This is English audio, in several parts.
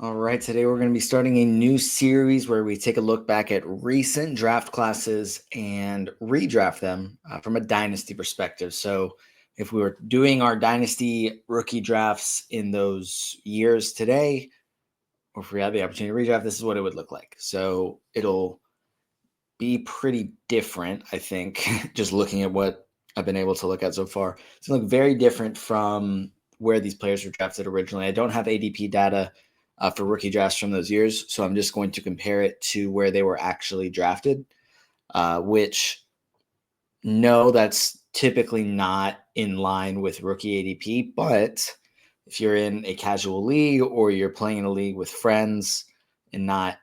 All right, today we're going to be starting a new series where we take a look back at recent draft classes and redraft them from a dynasty perspective. So, if we were doing our dynasty rookie drafts in those years today, or if we had the opportunity to redraft, this is what it would look like. So, it'll be pretty different, I think, just looking at what I've been able to look at so far. It's going to look very different from where these players were drafted originally. I don't have ADP data for rookie drafts from those years, so I'm just going to compare it to where they were actually drafted, which no, that's typically not in line with rookie ADP, but if you're in a casual league or you're playing in a league with friends and not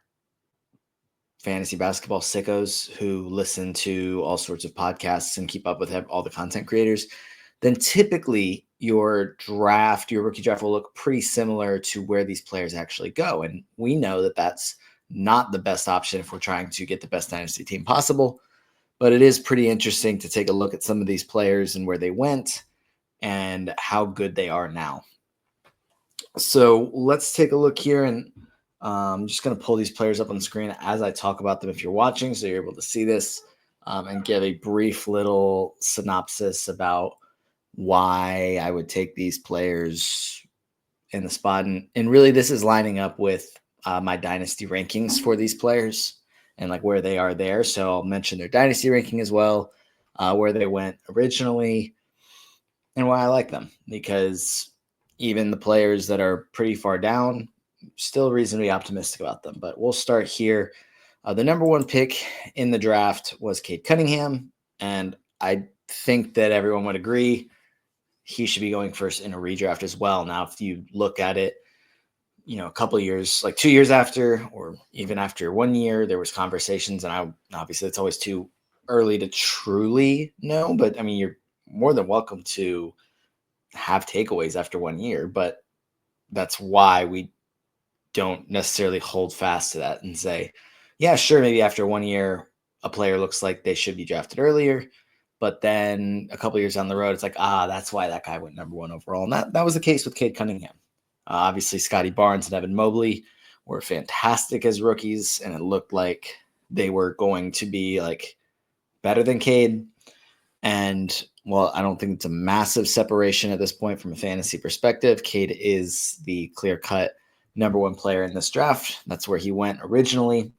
fantasy basketball sickos who listen to all sorts of podcasts and keep up with all the content creators, then typically your rookie draft will look pretty similar to where these players actually go. And we know that that's not the best option if we're trying to get the best dynasty team possible. But it is pretty interesting to take a look at some of these players and where they went and how good they are now. So let's take a look here, and I'm just going to pull these players up on the screen as I talk about them if you're watching, so you're able to see this and give a brief little synopsis about why I would take these players in the spot. And really, this is lining up with my dynasty rankings for these players and like where they are there. So I'll mention their dynasty ranking as well, where they went originally, and why I like them, because even the players that are pretty far down, still reasonably optimistic about them. But we'll start here. The number one pick in the draft was Cade Cunningham, and I think that everyone would agree he should be going first in a redraft as well. Now, if you look at it, a couple of years, like 2 years after, or even after 1 year, there was conversations, and obviously it's always too early to truly know, but I mean, you're more than welcome to have takeaways after 1 year, but that's why we don't necessarily hold fast to that and say, yeah, sure, maybe after 1 year, a player looks like they should be drafted earlier. But then a couple of years down the road, it's like, that's why that guy went number one overall. And that was the case with Cade Cunningham. Obviously, Scotty Barnes and Evan Mobley were fantastic as rookies, and it looked like they were going to be like better than Cade. And well, I don't think it's a massive separation at this point from a fantasy perspective. Cade is the clear-cut number one player in this draft. That's where he went originally.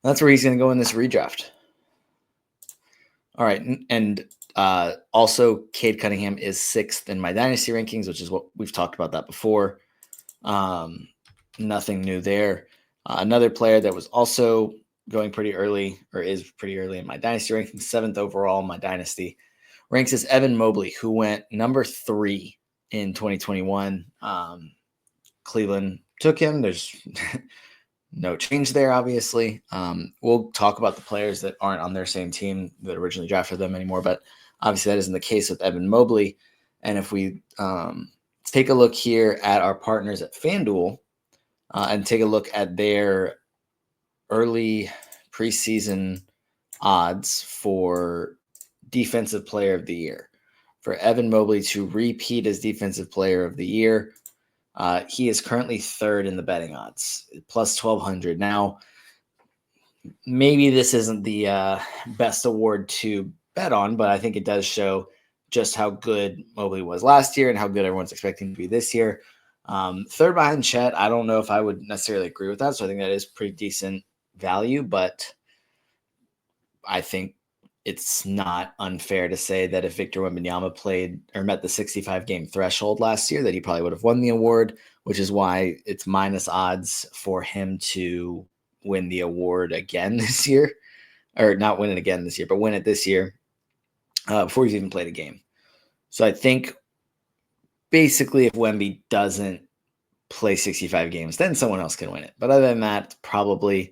That's where he's going to go in this redraft. All right, and also Cade Cunningham is 6th in my dynasty rankings, which is what we've talked about that before. Nothing new there. Another player that was also going pretty early, or is pretty early in my dynasty ranking, 7th overall in my dynasty, ranks as Evan Mobley, who went number 3 in 2021. Cleveland took him. There's no change there, obviously. We'll talk about the players that aren't on their same team that originally drafted them anymore, but obviously that isn't the case with Evan Mobley. And if we take a look here at our partners at FanDuel and take a look at their early preseason odds for Defensive Player of the Year, for Evan Mobley to repeat as Defensive Player of the Year, he is currently 3rd in the betting odds, plus 1,200. Now, maybe this isn't the best award to bet on, but I think it does show just how good Mobley was last year and how good everyone's expecting to be this year. 3rd behind Chet, I don't know if I would necessarily agree with that, so I think that is pretty decent value, but I think it's not unfair to say that if Victor Wembanyama played or met the 65 game threshold last year, that he probably would have won the award, which is why it's minus odds for him to win the award again this year, or not win it again this year, but win it this year before he's even played a game. So I think basically if Wemby doesn't play 65 games, then someone else can win it. But other than that, it's probably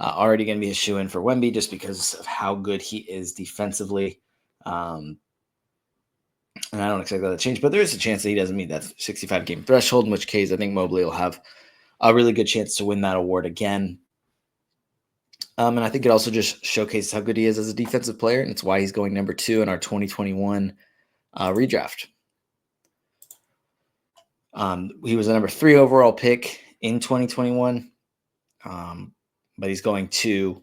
already going to be a shoe-in for Wemby just because of how good he is defensively. And I don't expect that to change, but there is a chance that he doesn't meet that 65-game threshold, in which case I think Mobley will have a really good chance to win that award again. And I think it also just showcases how good he is as a defensive player, and it's why he's going number 2 in our 2021 redraft. He was a number 3 overall pick in 2021, but he's going 2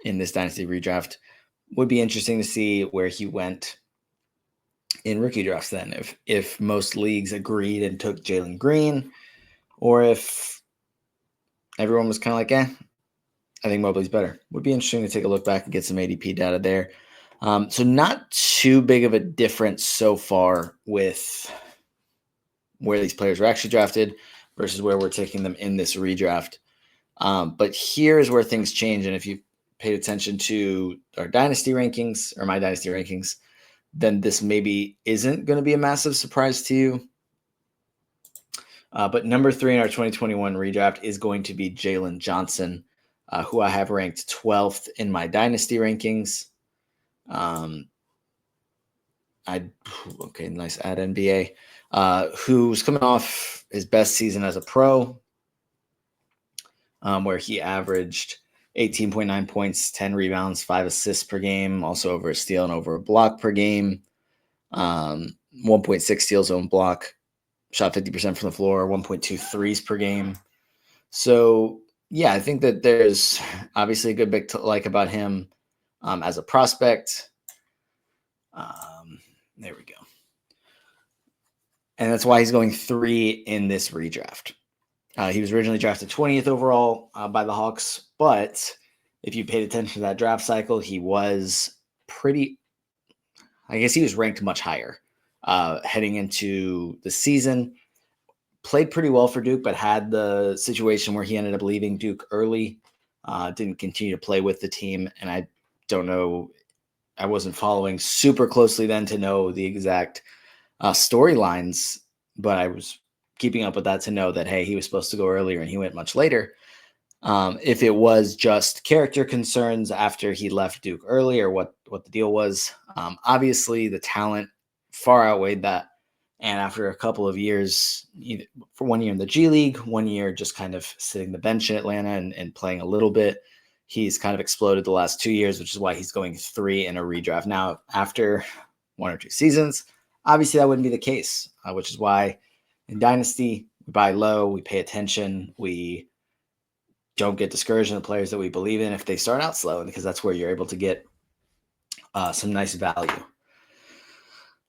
in this Dynasty redraft. Would be interesting to see where he went in rookie drafts then, if most leagues agreed and took Jalen Green, or if everyone was kind of like, I think Mobley's better. Would be interesting to take a look back and get some ADP data there. So not too big of a difference so far with where these players were actually drafted versus where we're taking them in this redraft. But here's where things change. And if you paid attention to our Dynasty rankings or my Dynasty rankings, then this maybe isn't going to be a massive surprise to you. But number 3 in our 2021 redraft is going to be Jalen Johnson, who I have ranked 12th in my Dynasty rankings. Nice add NBA, who's coming off his best season as a pro, where he averaged 18.9 points, 10 rebounds, 5 assists per game, also over a steal and over a block per game, 1.6 steals on block, shot 50% from the floor, 1.2 threes per game. So, yeah, I think that there's obviously a good bit to like about him as a prospect. There we go. And that's why he's going 3 in this redraft. He was originally drafted 20th overall by the Hawks, but if you paid attention to that draft cycle, he was he was ranked much higher heading into the season. Played pretty well for Duke, but had the situation where he ended up leaving Duke early, didn't continue to play with the team. And I don't know, I wasn't following super closely then to know the exact storylines, but I was keeping up with that to know that, hey, he was supposed to go earlier and he went much later. If it was just character concerns after he left Duke early or what the deal was, obviously the talent far outweighed that. And after a couple of years, for 1 year in the G League, 1 year just kind of sitting the bench in Atlanta and playing a little bit, he's kind of exploded the last 2 years, which is why he's going 3 in a redraft. Now, after 1 or 2 seasons, obviously that wouldn't be the case, which is why in Dynasty, we buy low, we pay attention, we don't get discouraged in the players that we believe in if they start out slow, because that's where you're able to get some nice value.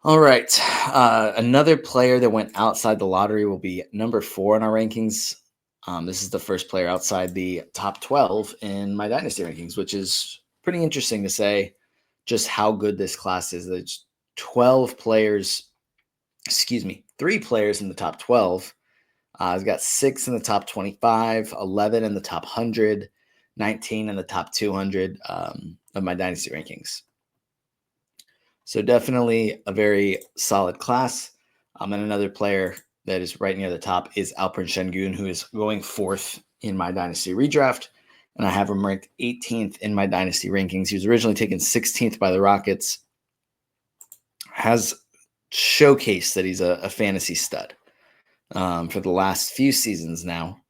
All right. Another player that went outside the lottery will be number 4 in our rankings. This is the first player outside the top 12 in my Dynasty rankings, which is pretty interesting to say just how good this class is. There's 3 players in the top 12. He's got 6 in the top 25, 11 in the top 100, 19 in the top 200 of my Dynasty rankings. So definitely a very solid class. And another player that is right near the top is Alperen Şengün, who is going 4th in my Dynasty redraft. And I have him ranked 18th in my Dynasty rankings. He was originally taken 16th by the Rockets. Has showcased that he's a fantasy stud for the last few seasons now.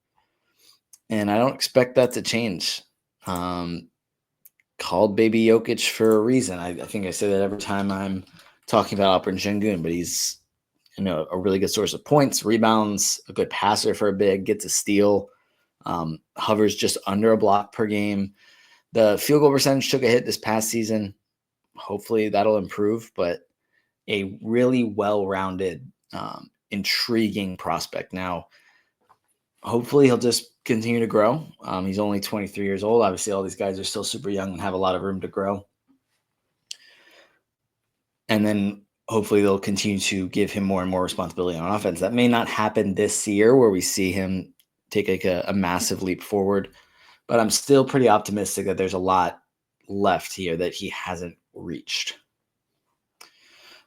And I don't expect that to change. Called Baby Jokic for a reason. I think I say that every time I'm talking about Alperen Şengün, but he's a really good source of points, rebounds, a good passer for a big, gets a steal, hovers just under a block per game. The field goal percentage took a hit this past season. Hopefully that'll improve, but a really well-rounded, intriguing prospect. Now, hopefully he'll just continue to grow. He's only 23 years old. Obviously, all these guys are still super young and have a lot of room to grow. And then hopefully they'll continue to give him more and more responsibility on offense. That may not happen this year where we see him take like a massive leap forward, but I'm still pretty optimistic that there's a lot left here that he hasn't reached.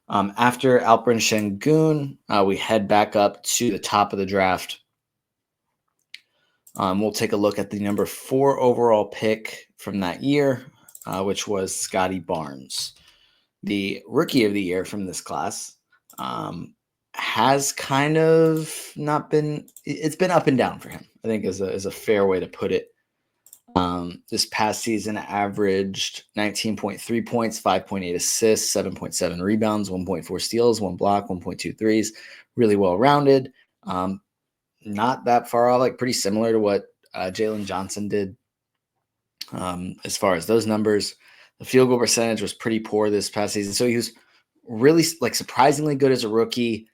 After Alperen Şengün, we head back up to the top of the draft. We'll take a look at the number 4 overall pick from that year, which was Scotty Barnes. The rookie of the year from this class has kind of not been – it's been up and down for him, I think is a fair way to put it. This past season averaged 19.3 points, 5.8 assists, 7.7 rebounds, 1.4 steals, 1 block, 1.2 threes. Really well-rounded. Not that far off, like pretty similar to what Jalen Johnson did as far as those numbers. The field goal percentage was pretty poor this past season. So he was really like surprisingly good as a rookie,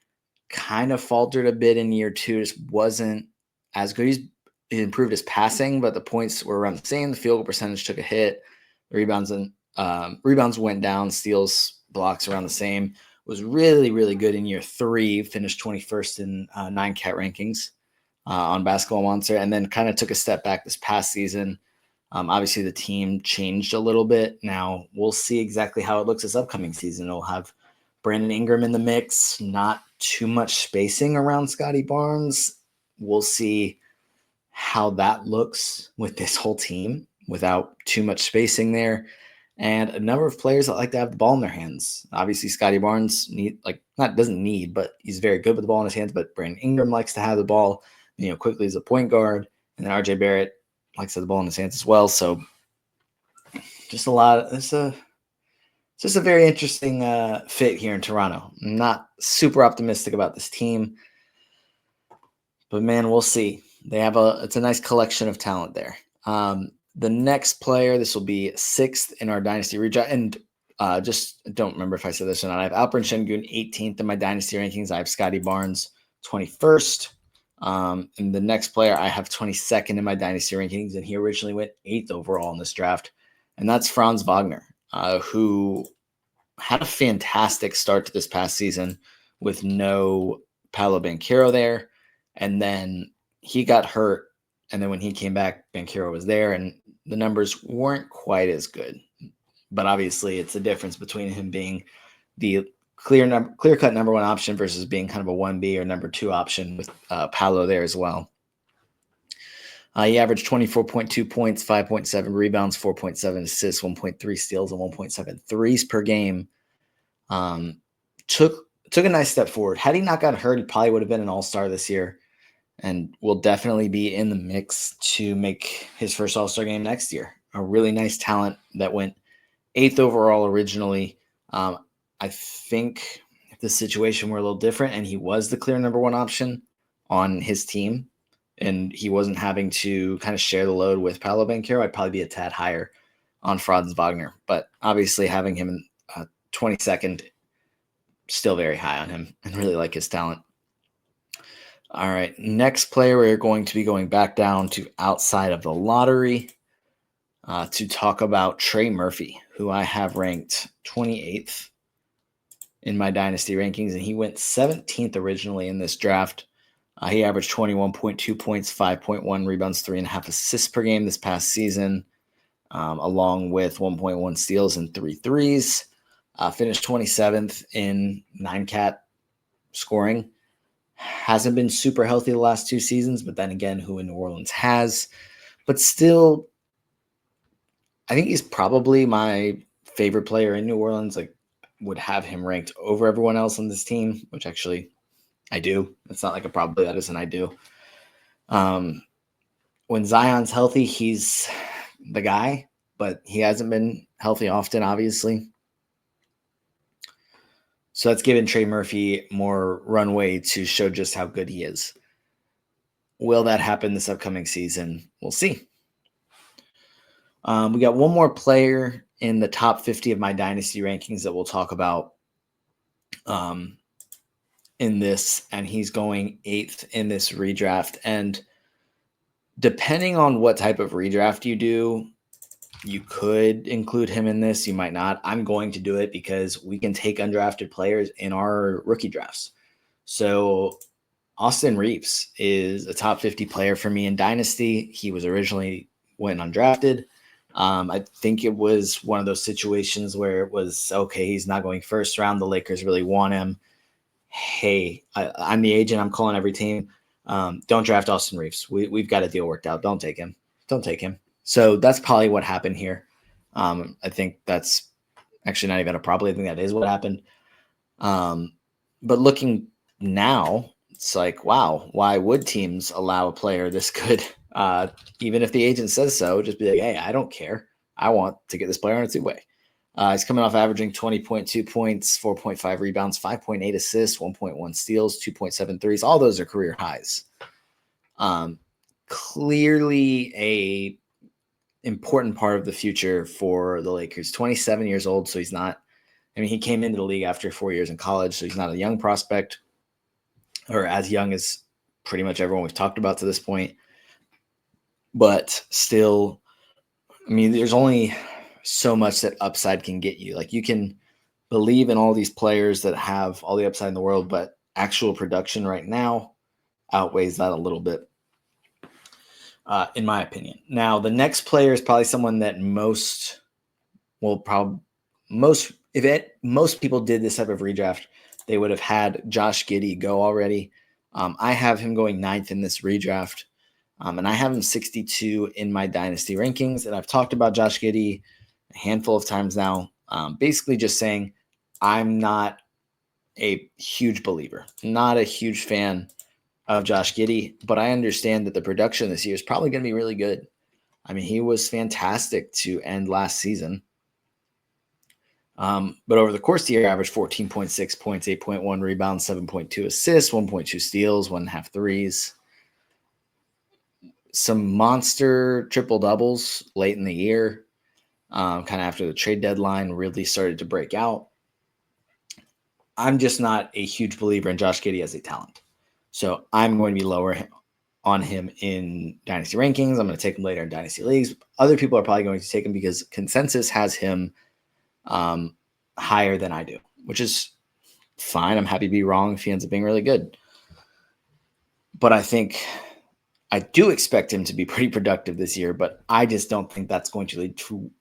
kind of faltered a bit in year two, just wasn't as good. He improved his passing, but the points were around the same. The field goal percentage took a hit. Rebounds went down. Steals, blocks around the same. Was really, really good in year three. Finished 21st in 9-cat rankings on Basketball Monster, and then kind of took a step back this past season. Obviously, the team changed a little bit. Now we'll see exactly how it looks this upcoming season. It'll have Brandon Ingram in the mix, not too much spacing around Scotty Barnes. We'll see how that looks with this whole team without too much spacing there. And a number of players that like to have the ball in their hands. Obviously, Scotty Barnes doesn't need, but he's very good with the ball in his hands. But Brandon Ingram likes to have the ball, quickly as a point guard. And then RJ Barrett likes to have the ball in his hands as well. So just it's a very interesting fit here in Toronto. I'm not super optimistic about this team, but man, we'll see. It's a nice collection of talent there. The next player, this will be 6th in our Dynasty redraft, and just don't remember if I said this or not. I have Alperen Şengün 18th in my Dynasty rankings. I have Scotty Barnes 21st. And the next player I have 22nd in my Dynasty rankings, and he originally went 8th overall in this draft, and that's Franz Wagner, who had a fantastic start to this past season with no Paolo Banchero there, and then he got hurt, and then when he came back, Banchero was there, and the numbers weren't quite as good. But obviously, it's the difference between him being the clear-cut number one option versus being kind of a 1B or number two option with Paolo there as well. He averaged 24.2 points, 5.7 rebounds, 4.7 assists, 1.3 steals, and 1.7 threes per game. Took a nice step forward. Had he not gotten hurt, he probably would have been an all-star this year and will definitely be in the mix to make his first all-star game next year. A really nice talent that went 8th overall originally. I think if the situation were a little different and he was the clear number one option on his team and he wasn't having to kind of share the load with Paolo Banchero, I'd probably be a tad higher on Franz Wagner. But obviously having him 22nd, still very high on him and really like his talent. All right, next player, we're going to be going back down to outside of the lottery to talk about Trey Murphy, who I have ranked 28th in my Dynasty rankings, and he went 17th originally in this draft. He averaged 21.2 points, 5.1 rebounds, 3.5 assists per game this past season, along with 1.1 steals and 3 threes. Finished 27th in 9-cat scoring. Hasn't been super healthy the last 2 seasons, but then again, who in New Orleans has? But still, I think he's probably my favorite player in New Orleans. Like, would have him ranked over everyone else on this team, which actually I do. It's not like a probably, that is an I do. When Zion's healthy, he's the guy, but he hasn't been healthy often, obviously. So that's given Trey Murphy more runway to show just how good he is. Will that happen this upcoming season? We'll see. We got one more player in the top 50 of my Dynasty rankings that we'll talk about in this, and he's going 8th in this redraft. And depending on what type of redraft you do, you could include him in this. You might not. I'm going to do it because we can take undrafted players in our rookie drafts. So Austin Reeves is a top 50 player for me in Dynasty. He was originally went undrafted. I think it was one of those situations where it was, okay, he's not going first round. The Lakers really want him. Hey, I'm the agent. I'm calling every team. Don't draft Austin Reeves. We've got a deal worked out. Don't take him. Don't take him. So that's probably what happened here. I think that's actually not even a probably. I think that is what happened. But looking now, it's like, wow, why would teams allow a player this good? Even if the agent says so, just be like, hey, I don't care. I want to get this player on a two-way. He's coming off averaging 20.2 points, 4.5 rebounds, 5.8 assists, 1.1 steals, 2.7 threes. All those are career highs. Clearly a important part of the future for the Lakers. 27 years old, so he's not, I mean, he came into the league after 4 years in college, so he's not a young prospect, or as young as pretty much everyone we've talked about to this point. But still, I mean, there's only so much that upside can get you. Like, you can believe in all these players that have all the upside in the world, but actual production right now outweighs that a little bit, in my opinion. Now, the next player is probably someone that most people did this type of redraft, they would have had Josh Giddey go already. I have him going 9th in this redraft, and I have him 62 in my Dynasty rankings. And I've talked about Josh Giddey a handful of times now, basically just saying I'm not a huge believer, not a huge fan of Josh Giddey, but I understand that the production this year is probably going to be really good. I mean, he was fantastic to end last season. But over the course of the year, averaged 14.6 points, 8.1 rebounds, 7.2 assists, 1.2 steals, 1.5 threes. Some monster triple doubles late in the year, kind of after the trade deadline really started to break out. I'm just not a huge believer in Josh Giddey as a talent. So I'm going to be lower on him in Dynasty rankings. I'm going to take him later in Dynasty leagues. Other people are probably going to take him because consensus has him higher than I do, which is fine. I'm happy to be wrong if he ends up being really good. But I think I do expect him to be pretty productive this year, but I just don't think that's going to lead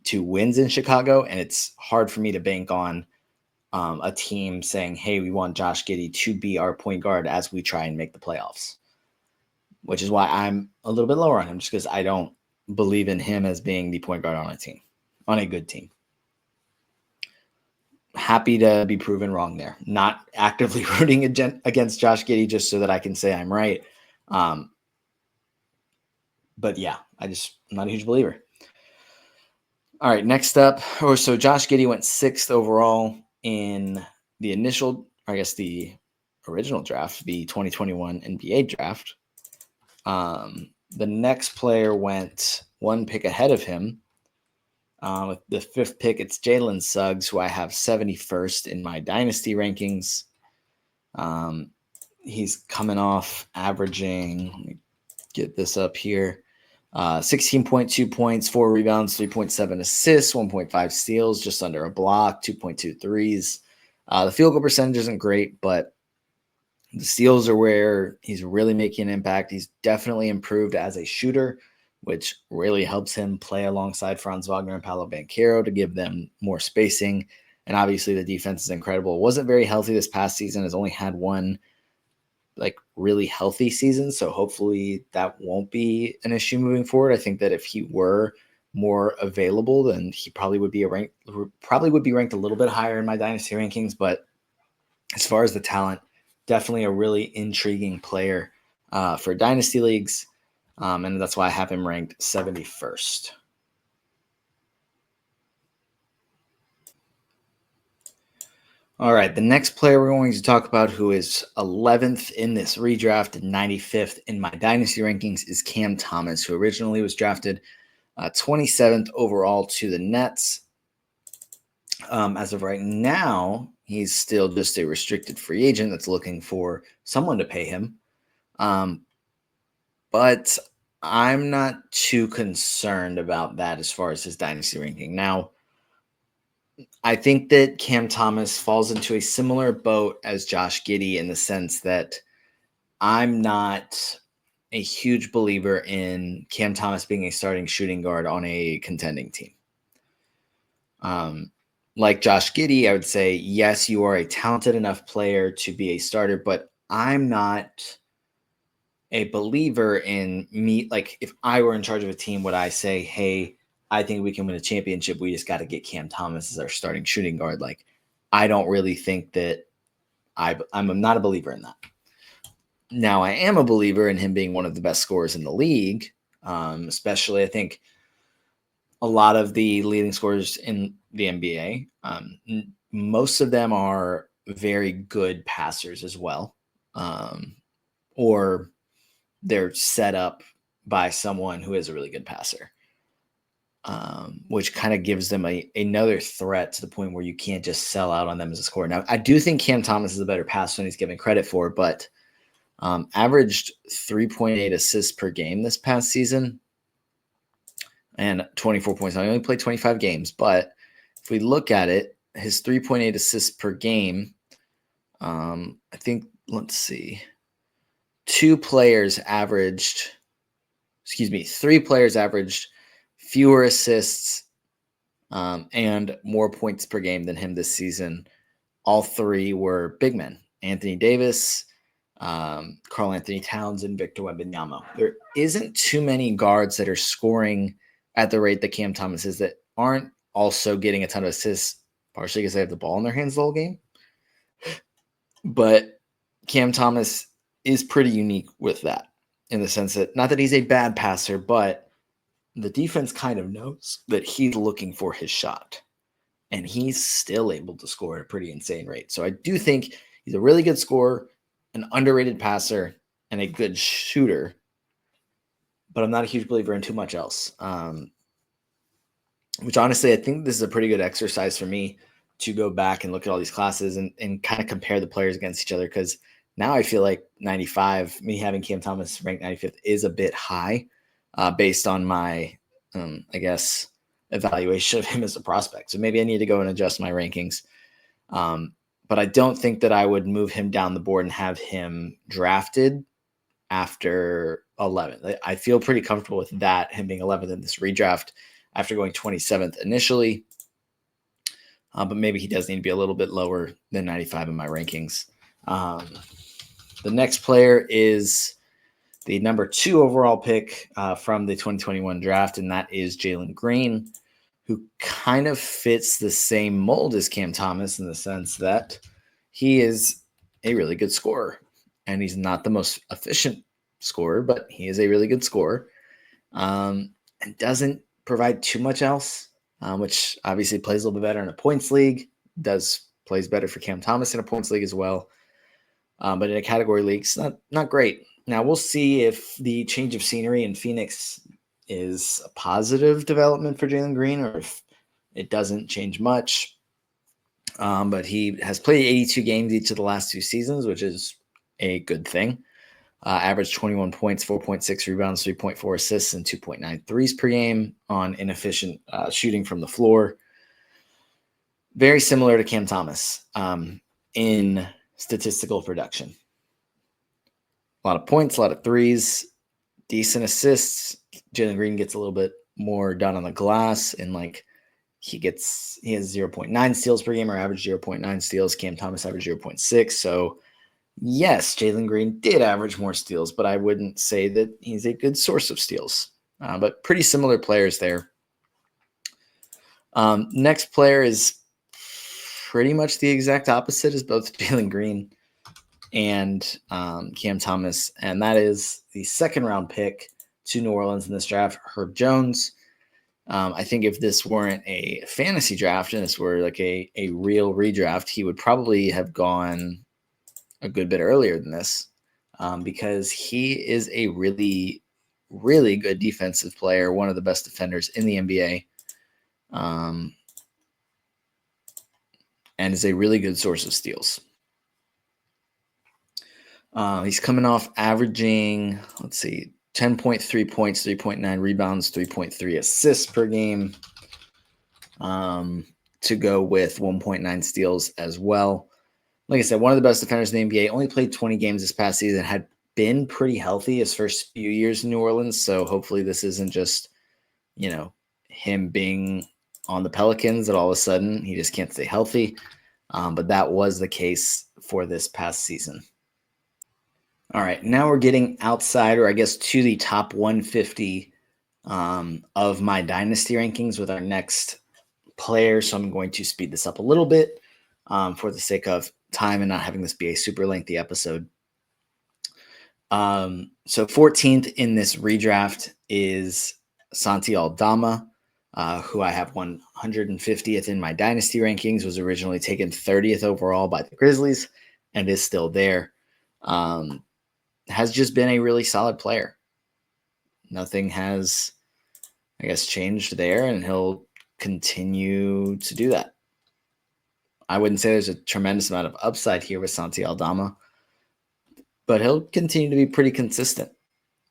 to wins in Chicago. And it's hard for me to bank on a team saying, hey, we want Josh Giddey to be our point guard as we try and make the playoffs, which is why I'm a little bit lower on him, just because I don't believe in him as being the point guard on a team, on a good team. Happy to be proven wrong there. Not actively rooting against Josh Giddey just so that I can say I'm right. But yeah, I'm not a huge believer. All right, next up. So Josh Giddey went 6th overall in the the original draft, the 2021 NBA draft. The next player went 1 pick ahead of him. With the 5th pick, it's Jalen Suggs, who I have 71st in my Dynasty rankings. He's coming off averaging, let me get this up here, 16.2 points, 4 rebounds, 3.7 assists, 1.5 steals, just under a block, 2.2 threes. The field goal percentage isn't great, but the steals are where he's really making an impact. He's definitely improved as a shooter, which really helps him play alongside Franz Wagner and Paolo Banchero to give them more spacing. And obviously the defense is incredible. It wasn't very healthy this past season. Has only had one really healthy season. So hopefully that won't be an issue moving forward. I think that if he were more available, then he probably would be ranked a little bit higher in my Dynasty rankings. But as far as the talent, definitely a really intriguing player for Dynasty leagues. And that's why I have him ranked 71st. All right, the next player we're going to talk about, who is 11th in this redraft and 95th in my Dynasty rankings, is Cam Thomas, who originally was drafted 27th overall to the Nets. As of right now, he's still just a restricted free agent that's looking for someone to pay him. But I'm not too concerned about that as far as his Dynasty ranking. Now, I think that Cam Thomas falls into a similar boat as Josh Giddey in the sense that I'm not a huge believer in Cam Thomas being a starting shooting guard on a contending team. Like Josh Giddey, I would say, yes, you are a talented enough player to be a starter, but I'm not a believer in me. Like, if I were in charge of a team, would I say, hey, I think we can win a championship, we just got to get Cam Thomas as our starting shooting guard? Like, I don't really think that I'm not a believer in that. Now, I am a believer in him being one of the best scorers in the league, especially I think a lot of the leading scorers in the NBA. Most of them are very good passers as well, or they're set up by someone who is a really good passer, which kind of gives them another threat to the point where you can't just sell out on them as a scorer. Now, I do think Cam Thomas is a better passer than he's given credit for, but averaged 3.8 assists per game this past season and 24 points. I only played 25 games, but if we look at it, his 3.8 assists per game, I think, let's see, three players averaged fewer assists and more points per game than him this season. All three were big men: Anthony Davis, Karl Anthony Towns, and Victor Wembanyama. There isn't too many guards that are scoring at the rate that Cam Thomas is that aren't also getting a ton of assists, partially because they have the ball in their hands the whole game. But Cam Thomas is pretty unique with that, in the sense that, not that he's a bad passer, but the defense kind of knows that he's looking for his shot, and he's still able to score at a pretty insane rate. So I do think he's a really good scorer, an underrated passer, and a good shooter, but I'm not a huge believer in too much else. Which honestly, I think this is a pretty good exercise for me to go back and look at all these classes and kind of compare the players against each other, because now I feel like 95, me having Cam Thomas ranked 95th, is a bit high based on my, I guess, evaluation of him as a prospect. So maybe I need to go and adjust my rankings. But I don't think that I would move him down the board and have him drafted after 11. I feel pretty comfortable with that, him being 11th in this redraft after going 27th initially. But maybe he does need to be a little bit lower than 95 in my rankings. The next player is the number 2 overall pick from the 2021 draft, and that is Jalen Green, who kind of fits the same mold as Cam Thomas in the sense that he is a really good scorer. And he's not the most efficient scorer, but he is a really good scorer, and doesn't provide too much else, which obviously plays a little bit better in a points league, plays better for Cam Thomas in a points league as well. But in a category league, it's not great. Now, we'll see if the change of scenery in Phoenix is a positive development for Jalen Green or if it doesn't change much. But he has played 82 games each of the last 2 seasons, which is a good thing. Averaged 21 points, 4.6 rebounds, 3.4 assists, and 2.9 threes per game on inefficient shooting from the floor. Very similar to Cam Thomas in statistical production. A lot of points, a lot of threes, decent assists. Jalen Green gets a little bit more done on the glass, and he has 0.9 steals per game, or average 0.9 steals. Cam Thomas averaged 0.6. So yes, Jalen Green did average more steals, but I wouldn't say that he's a good source of steals. But pretty similar players there. Next player is pretty much the exact opposite as both Jalen Green and Cam Thomas, and that is the 2nd round pick to New Orleans in this draft, Herb Jones. I think if this weren't a fantasy draft and this were like a real redraft, he would probably have gone a good bit earlier than this, because he is a really, really good defensive player, one of the best defenders in the NBA, and is a really good source of steals. He's coming off averaging, 10.3 points, 3.9 rebounds, 3.3 assists per game, to go with 1.9 steals as well. Like I said, one of the best defenders in the NBA, only played 20 games this past season, had been pretty healthy his first few years in New Orleans. So hopefully this isn't just, him being on the Pelicans that all of a sudden he just can't stay healthy. But that was the case for this past season. All right, now we're getting outside, or I guess to the top 150 of my Dynasty rankings with our next player. So I'm going to speed this up a little bit for the sake of time and not having this be a super lengthy episode. So 14th in this redraft is Santi Aldama, who I have 150th in my Dynasty rankings, was originally taken 30th overall by the Grizzlies and is still there. Has just been a really solid player. Nothing has, I guess, changed there, and he'll continue to do that. I wouldn't say there's a tremendous amount of upside here with Santi Aldama, but he'll continue to be pretty consistent.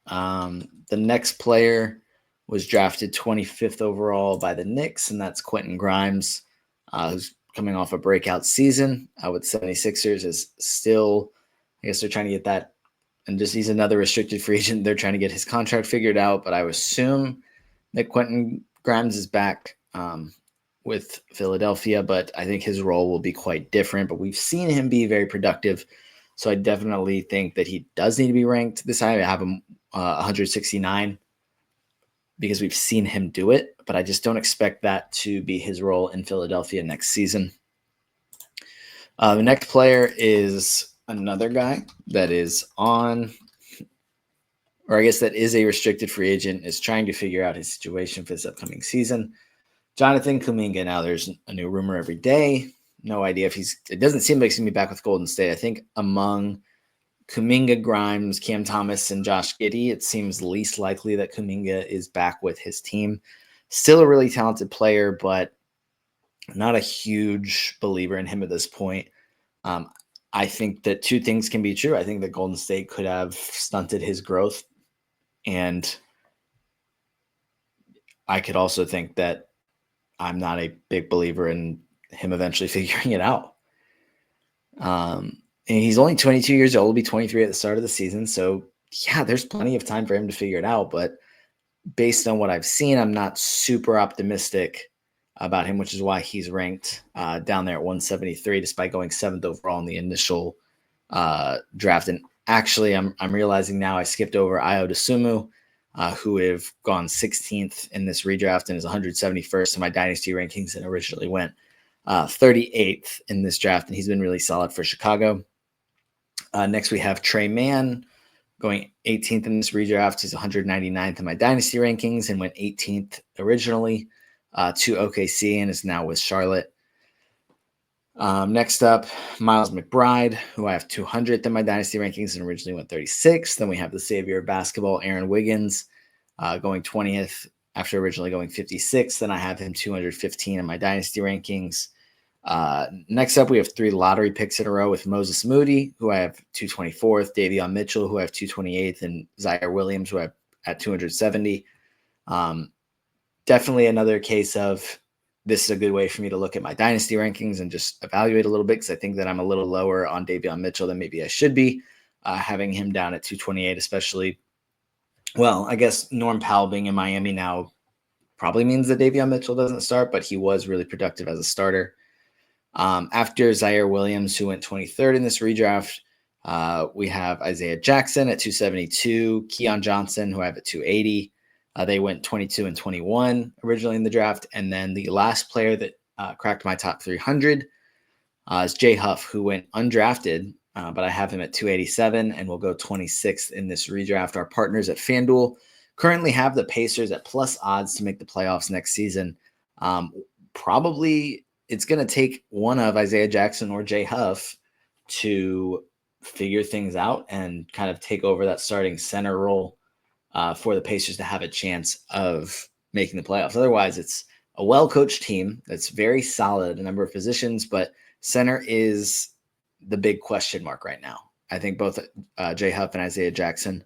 The next player was drafted 25th overall by the Knicks, and that's Quentin Grimes, who's coming off a breakout season with 76ers. Is still, I guess they're trying to get that, and just he's another restricted free agent. They're trying to get his contract figured out, but I would assume that Quentin Grimes is back with Philadelphia, but I think his role will be quite different. But we've seen him be very productive, so I definitely think that he does need to be ranked this high. I have him 169 because we've seen him do it, but I just don't expect that to be his role in Philadelphia next season. The next player is another guy that is on, or I guess that is a restricted free agent, is trying to figure out his situation for this upcoming season. Jonathan Kuminga. Now there's a new rumor every day. No idea if it doesn't seem like he's going to be back with Golden State. I think among Kuminga, Grimes, Cam Thomas, and Josh Giddey, it seems least likely that Kuminga is back with his team. Still a really talented player, but not a huge believer in him at this point. I think that two things can be true. I think that Golden State could have stunted his growth, and I could also think that I'm not a big believer in him eventually figuring it out. And he's only 22 years old. He'll be 23 at the start of the season. So, yeah, there's plenty of time for him to figure it out. But based on what I've seen, I'm not super optimistic about him, which is why he's ranked down there at 173, despite going 7th overall in the initial draft. And actually, I'm realizing now I skipped over Ayo Dosunmu, who have gone 16th in this redraft and is 171st in my Dynasty rankings, and originally went 38th in this draft, and he's been really solid for Chicago. Next, we have Trey Mann going 18th in this redraft. He's 199th in my Dynasty rankings and went 18th originally to OKC and is now with Charlotte. Next up, Miles McBride, who I have 200th in my Dynasty rankings and originally went 36th. Then we have the savior of basketball, Aaron Wiggins, going 20th after originally going 56th. Then I have him 215 in my Dynasty rankings. Next up, we have 3 lottery picks in a row with Moses Moody, who I have 224th, Davion Mitchell, who I have 228th, and Zaire Williams, who I have at 270. Definitely another case of this is a good way for me to look at my Dynasty rankings and just evaluate a little bit, because I think that I'm a little lower on Davion Mitchell than maybe I should be, having him down at 228, especially. Well, I guess Norm Powell being in Miami now probably means that Davion Mitchell doesn't start, but he was really productive as a starter. After Zaire Williams, who went 23rd in this redraft, we have Isaiah Jackson at 272, Keon Johnson, who I have at 280. They went 22 and 21 originally in the draft. And then the last player that cracked my top 300 is Jay Huff, who went undrafted, but I have him at 287 and will go 26th in this redraft. Our partners at FanDuel currently have the Pacers at plus odds to make the playoffs next season. Probably it's going to take one of Isaiah Jackson or Jay Huff to figure things out and kind of take over that starting center role for the Pacers to have a chance of making the playoffs. Otherwise, it's a well-coached team that's very solid at a number of positions, but center is the big question mark right now. I think both Jay Huff and Isaiah Jackson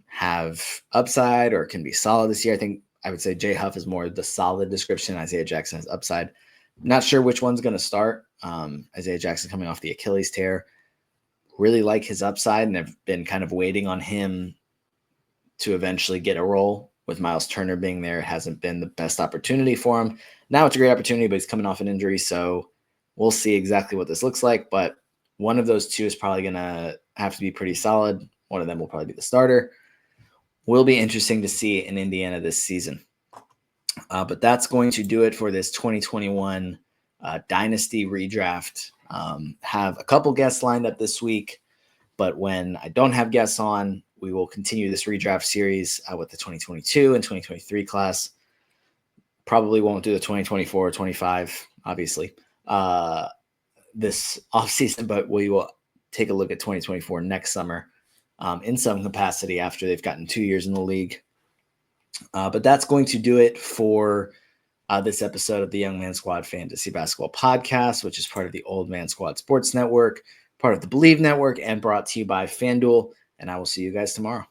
have upside or can be solid this year. I think I would say Jay Huff is more the solid description. Isaiah Jackson has upside. Not sure which one's going to start. Isaiah Jackson coming off the Achilles tear. Really like his upside and have been kind of waiting on him to eventually get a role. With Miles Turner being there, it hasn't been the best opportunity for him. Now it's a great opportunity, but he's coming off an injury, so we'll see exactly what this looks like. But one of those two is probably going to have to be pretty solid. One of them will probably be the starter. Will be interesting to see in Indiana this season. But that's going to do it for this 2021 Dynasty redraft. Have a couple guests lined up this week, but when I don't have guests on, we will continue this redraft series with the 2022 and 2023 class. probably won't do the 2024 or 25, obviously, this offseason, but we will take a look at 2024 next summer in some capacity after they've gotten 2 years in the league. But that's going to do it for this episode of the Young Man Squad Fantasy Basketball Podcast, which is part of the Old Man Squad Sports Network, part of the Believe Network, and brought to you by FanDuel. And I will see you guys tomorrow.